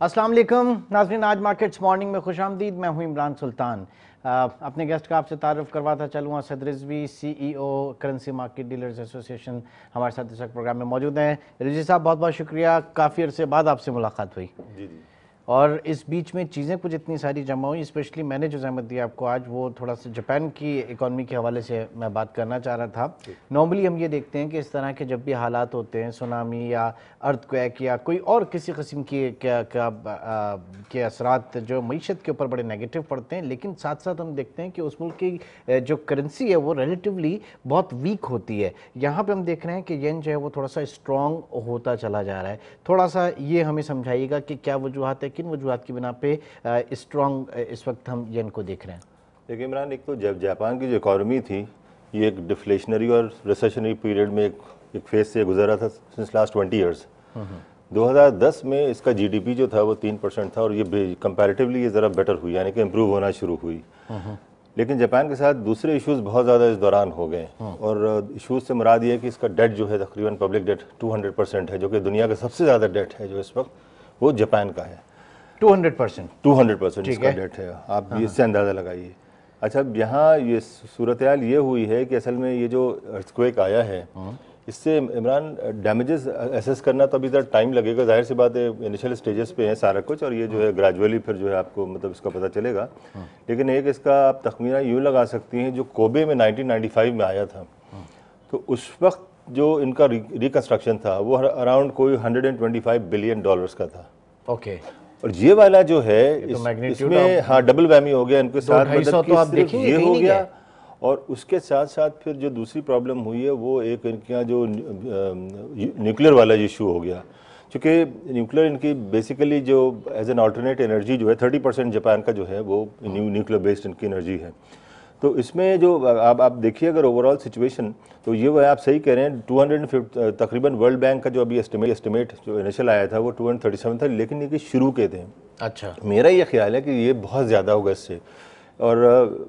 अस्सलाम वालेकुम नाज़रीन, आज मार्केट्स मॉर्निंग में खुशामदीद। मैं हूं इमरान सुल्तान। अपने गेस्ट का आपसे तारुफ करवाता चलूँ। Asad Rizvi, CEO currency market dealers association, हमारे साथ इस वक्त प्रोग्राम में मौजूद हैं। रिजवी साहब, बहुत बहुत शुक्रिया, काफ़ी अरसे बाद आपसे मुलाकात हुई। जी जी। और इस बीच में चीज़ें कुछ इतनी सारी जमा हुई, स्पेशली मैंने जो जहमत दी आपको आज, वो थोड़ा सा जापान की इकॉनमी के हवाले से मैं बात करना चाह रहा था। नॉर्मली हम ये देखते हैं कि इस तरह के जब भी हालात होते हैं, सुनामी या अर्थक्वेक या कोई और किसी किस्म की के असरात जो मईशत के ऊपर बड़े नेगेटिव पड़ते हैं, लेकिन साथ साथ हम देखते हैं कि उस मुल्क की जो करेंसी है वो रिलेटिवली बहुत वीक होती है। यहाँ पे हम देख रहे हैं कि येन जो है वो थोड़ा सा स्ट्रॉन्ग होता चला जा रहा है। थोड़ा सा ये हमें समझाइएगा कि क्या वजूहत है, किन वजूहत की बिना पे स्ट्रॉन्ग इस वक्त हम येन को देख रहे हैं। देखिए इमरान, एक तो जब जापान की जो इकॉनमी थी ये एक डिफ्लेशनरी और रिसेशनरी पीरियड में एक फेज से गुजरा था सिंस लास्ट 20 ईयर्स। 2010 में इसका जीडीपी जो था वो 3% था और ये कंपैरेटिवली ये ज़रा बेटर हुई, यानी कि इम्प्रूव होना शुरू हुई। लेकिन जापान के साथ दूसरे इश्यूज बहुत ज़्यादा इस दौरान हो गए और इश्यूज से मुराद ये है कि इसका डेट जो है तकरीबन पब्लिक डेट 200% है, जो कि दुनिया का सबसे ज़्यादा डेट है जो इस वक्त वो जापान का है। 200% इसका डेट है। आप इससे अंदाज़ा लगाइए। अच्छा, अब यहाँ ये सूरत हाल ये हुई है कि असल में ये जो अर्थक्वेक आया है इससे इमरान डैमेजेस असेस करना तो अभी ज़रा टाइम लगेगा, जाहिर सी बात है, इनिशियल स्टेजेस पे है सारा कुछ और ये जो है ग्रेजुअली फिर जो है आपको मतलब इसका पता चलेगा। लेकिन एक इसका आप तखमीना यूँ लगा सकती हैं, जो कोबे में 1995 में आया था तो उस वक्त जो इनका रिकन्स्ट्रक्शन था वो अराउंड कोई $125 बिलियन का था। ओके। और ये वाला जो है इसमें हाँ डबल वैमी हो गया इनके साथ, मतलब तो आप कि सिर्फ देखेंगे ये कहीं हो नहीं गया। गया। और उसके साथ साथ फिर जो दूसरी प्रॉब्लम हुई है वो एक इनके यहाँ जो न्यूक्लियर वाला इशू हो गया, क्योंकि न्यूक्लियर इनकी बेसिकली जो एज एन अल्टरनेट एनर्जी जो है 30% जापान का जो है वो न्यूक्लियर बेस्ड इनकी एनर्जी है। तो इसमें जो आप देखिए अगर ओवरऑल सिचुएशन तो ये वो आप सही कह रहे हैं 250 तकरीबन वर्ल्ड बैंक का जो अभी एस्टिमेट जो इनिशियल आया था वो 237 था, लेकिन ये शुरू के थे। अच्छा, मेरा ये ख्याल है कि ये बहुत ज़्यादा होगा इससे, और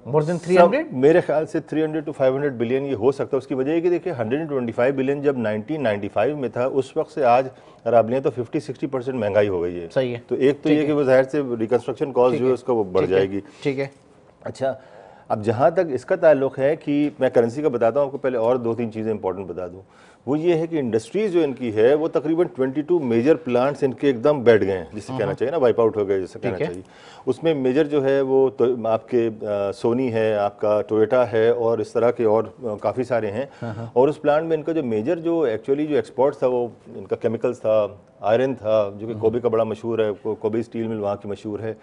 मोर देन 300 मेरे ख्याल से 300 to 500 बिलियन ये हो सकता है। उसकी वजह है कि देखिए 125 बिलियन जब 1995 में था उस वक्त से आज अगर आप लें तो 50-60% महंगाई हो गई है। सही है। तो एक तो ये कि वो जाहिर से रिकन्स्ट्रक्शन कॉस्ट जो है उसका वो बढ़ जाएगी। ठीक है। अच्छा, अब जहाँ तक इसका ताल्लुक है कि मैं करेंसी का बताता हूँ आपको, पहले और 2-3 चीज़ें इंपॉर्टेंट बता दूँ। वो ये है कि इंडस्ट्रीज जो इनकी है वो तकरीबन 22 मेजर प्लांट्स इनके एकदम बैठ गए हैं, जिसे कहना चाहिए ना वाइप आउट हो गए जिसे कहना चाहिए। उसमें मेजर जो है वो तो आपके सोनी है, आपका टोयोटा है और इस तरह के और काफ़ी सारे हैं। और उस प्लांट में इनका जो मेजर जो एक्चुअली जो एक्सपोर्ट था वो इनका केमिकल्स था, आयरन था, जो कि कोबे का बड़ा मशहूर है, कोबे स्टील मिल वहाँ की मशहूर है।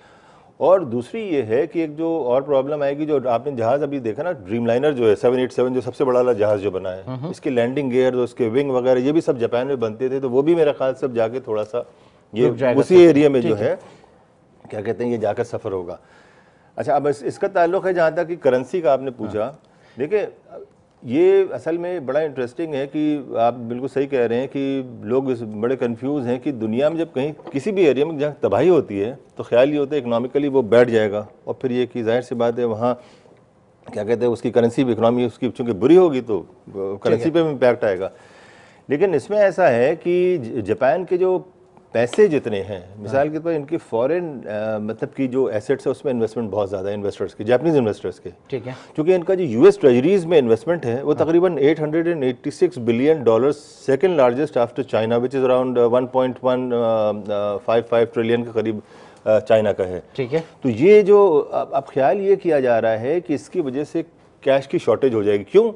और दूसरी ये है कि एक जो और प्रॉब्लम आएगी, जो आपने जहाज़ अभी देखा ना ड्रीमलाइनर जो है 787 जो सबसे बड़ा जहाज़ जो बना है, इसके लैंडिंग गियर उसके विंग वगैरह ये भी सब जापान में बनते थे। तो वो भी मेरा ख्याल सब जाके थोड़ा सा ये उसी एरिया में जो है क्या कहते हैं ये जाकर सफ़र होगा। अच्छा, अब इसका ताल्लुक है जहाँ तक कि करेंसी का आपने पूछा। देखिए ये असल में बड़ा इंटरेस्टिंग है कि आप बिल्कुल सही कह रहे हैं कि लोग बड़े कंफ्यूज हैं कि दुनिया में जब कहीं किसी भी एरिया में जहाँ तबाही होती है तो ख्याल ये होता है इकोनॉमिकली वो बैठ जाएगा, और फिर ये कि जाहिर सी बात है वहाँ क्या कहते हैं उसकी करेंसी भी, इकोनॉमी उसकी चूँकि बुरी होगी तो करेंसी पे भी इम्पैक्ट आएगा। लेकिन इसमें ऐसा है कि जापान के जो पैसे जितने हैं, मिसाल के तौर पर इनकी फॉरेन मतलब की जो एसेट्स है उसमें इन्वेस्टमेंट बहुत ज़्यादा है इन्वेस्टर्स के, जापानीज इन्वेस्टर्स के। ठीक है। क्योंकि इनका जो यूएस ट्रेजरीज में इन्वेस्टमेंट है वो तकरीबन $886 billion, second largest after China, which is around 1.155 trillion के करीब चाइना का है। ठीक है। तो ये जो अब ख्याल ये किया जा रहा है कि इसकी वजह से कैश की शॉर्टेज हो जाएगी। क्यों?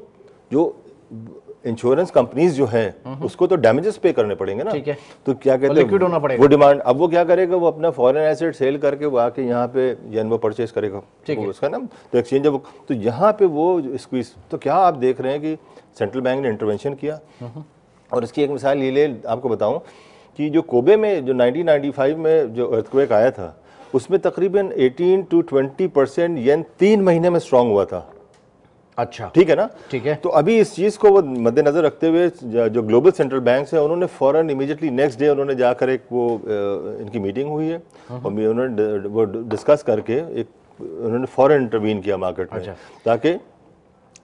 जो इंश्योरेंस कंपनीज जो हैं उसको तो डैमेजेस पे करने पड़ेंगे ना। ठीक है। तो क्या कहते हैं लिक्विड होना पड़ेगा, वो डिमांड। अब वो क्या करेगा, वो अपना फॉरेन एसेट सेल करके वो आके यहाँ पे येन वो परचेज करेगा, उसका ना तो एक्सचेंज, तो यहाँ पे वो स्क्वीज। तो क्या आप देख रहे हैं कि सेंट्रल बैंक ने इंटरवेंशन किया। और इसकी एक मिसाल ये ले आपको बताऊं कि जो कोबे में जो 1995 में जो अर्थक्वेक आया था उसमें तकरीबन 18 to 20% येन 3 महीने में स्ट्रांग हुआ था। अच्छा, ठीक है ना। ठीक है। तो अभी इस चीज़ को वो मद्देनजर रखते हुए जो ग्लोबल सेंट्रल बैंक्स हैं उन्होंने फौरन इमीडिएटली नेक्स्ट डे उन्होंने जाकर एक वो इनकी मीटिंग हुई है और उन्होंने वो डिस्कस करके एक उन्होंने फौरन इंटरवीन किया मार्केट में, ताकि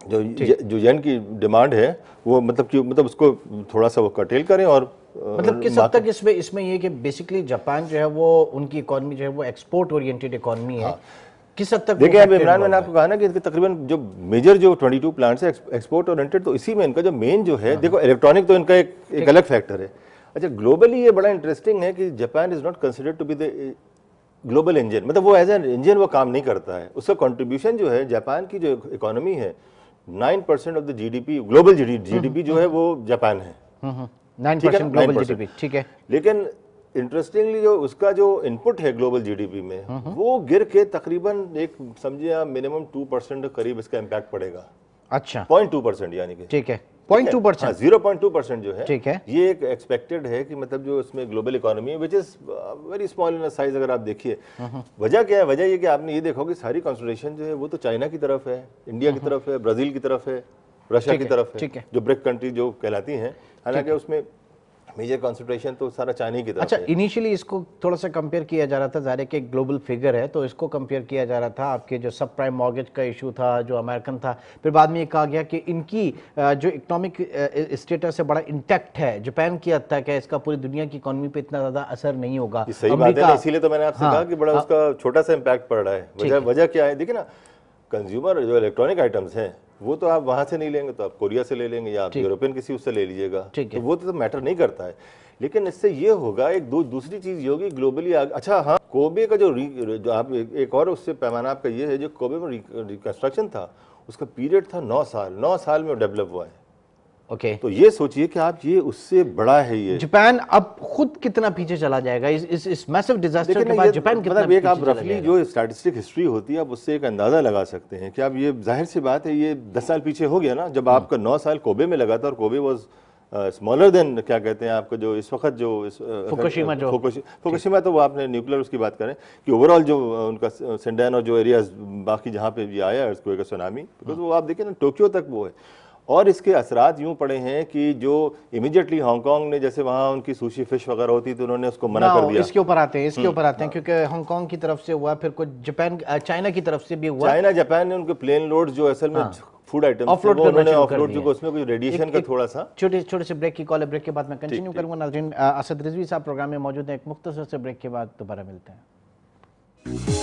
जो येन की डिमांड है वो मतलब उसको थोड़ा सा वो कर्टेल करें और मतलब किस हद तक इसमें ये कि बेसिकली जापान जो है वो उनकी इकोनॉमी जो है वो एक्सपोर्ट ओरिएंटेड इकोनॉमी है, किस हद तक देखिए अब इमरान, मैंने आपको कहा ना कि इनके तकरीबन जो मेजर जो 22 प्लांट्स है एक्सपोर्ट ओरिएंटेड, तो इसी में इनका जो मेन जो है, देखो इलेक्ट्रॉनिक तो इनका एक अलग फैक्टर है। अच्छा, ग्लोबली ये बड़ा इंटरेस्टिंग है कि Japan is not considered to be the global engine, मतलब वो एज एन इंजन वो काम नहीं करता है। उसका कंट्रीब्यूशन जो है, जापान की जो इकोनॉमी है 9% of the GDP, global GDP जो है वो जापान है। 9% ग्लोबल जीडीपी, ठीक है। लेकिन इंटरेस्टिंगली जो उसका जो इनपुट है ग्लोबल जीडीपी में, वो गिर के तकरीबन एक समझिए आप मिनिमम 2% के करीब इसका इम्पैक्ट पड़ेगा। अच्छा, 0.2% यानी कि, ठीक है, 0.2%, 0.2% जो है, ठीक है, ये एक एक्सपेक्टेड है कि मतलब जो इसमें ग्लोबल इकोनॉमी है which is very small in size, अगर आप देखिए वजह क्या है, वजह ये कि आपने ये देखा कि सारी कंसंट्रेशन जो है वो तो चाइना की तरफ है, इंडिया की तरफ है, ब्राजील की तरफ है, रशिया की तरफ है, जो ब्रिक कंट्री जो कहलाती हैं, हालांकि उसमें मेजर कंसंट्रेशन तो सारा चाइना की तरफ अच्छा, है। इनिशियली इसको थोड़ा सा कंपेयर किया जा रहा था, ज़ाहिर है कि एक ग्लोबल फिगर है तो इसको कंपेयर किया जा रहा था, आपके जो सब प्राइम मॉर्गेज का इशू था जो अमेरिकन था, फिर बाद में ये कहा गया कि इनकी जो इकोनॉमिक स्टेटस है बड़ा इंटैक्ट है, जापान की हद तक है, इसका पूरी दुनिया की इकोनॉमी पे इतना ज़्यादा असर नहीं होगा। सही बात है, इसीलिए तो मैंने आपसे कहा कि बड़ा उसका छोटा सा इम्पैक्ट पड़ रहा है। वजह क्या है, देखिए ना, कंज्यूमर जो इलेक्ट्रॉनिक आइटम्स हैं वो तो आप वहां से नहीं लेंगे, तो आप कोरिया से ले लेंगे या आप यूरोपियन किसी उससे ले लीजिएगा, तो वो तो मैटर नहीं करता है। लेकिन इससे ये होगा, एक दूसरी चीज ये होगी ग्लोबली। अच्छा हाँ, कोबे का जो आप एक और उससे पैमाना आपका ये है, जो कोबे में रिकंस्ट्रक्शन था उसका पीरियड था 9 साल, 9 साल में डेवलप हुआ है। ओके, तो ये सोचिए कि आप ये उससे बड़ा है ये जापान अब खुद कितना पीछे चला जाएगा इस मैसिव डिजास्टर के बाद। जापान कितना मतलब एक आप रफली जो स्टैटिस्टिक हिस्ट्री होती है आप उससे एक अंदाजा लगा सकते हैं कि अब ये जाहिर सी बात है ये 10 साल पीछे हो गया ना, जब आपका 9 साल कोबे में लगा था और कोबे वाज स्मॉलर देन क्या कहते हैं आपको जो इस वक्त जो फुकुशिमा, तो वो आपने न्यूक्लियर उसकी बात करें कि ओवरऑल जो उनका सिंडैन और जो एरियाज बाकी जहाँ पे भी आया अर्थक्वेक सुनामी, बिकॉज वो आप देखिए ना टोक्यो तक वो है। और इसके असरात यूं पड़े हैं कि जो इमीडिएटली हांगकांग ने, जैसे वहाँ उनकी सुशी फिश वगैरह होती तो उन्होंने उसको मना कर दिया। इसके ऊपर आते हैं क्योंकि हांगकांग की तरफ से हुआ, फिर कुछ जापान चाइना की तरफ से भी हुआ। चाइना जापान ने उनके प्लेन लोड जो असल में फूड आइटम्स उन्होंने ऑफलोड जो उसमें कोई रेडिएशन का थोड़ा सा छोटे से ब्रेक की कॉल है, ब्रेक के बाद मैं कंटिन्यू करूंगा। नाज़रीन, असद रिजवी साहब प्रोग्राम में मौजूद है, एक मुख्तसर से ब्रेक के बाद दोबारा मिलते हैं।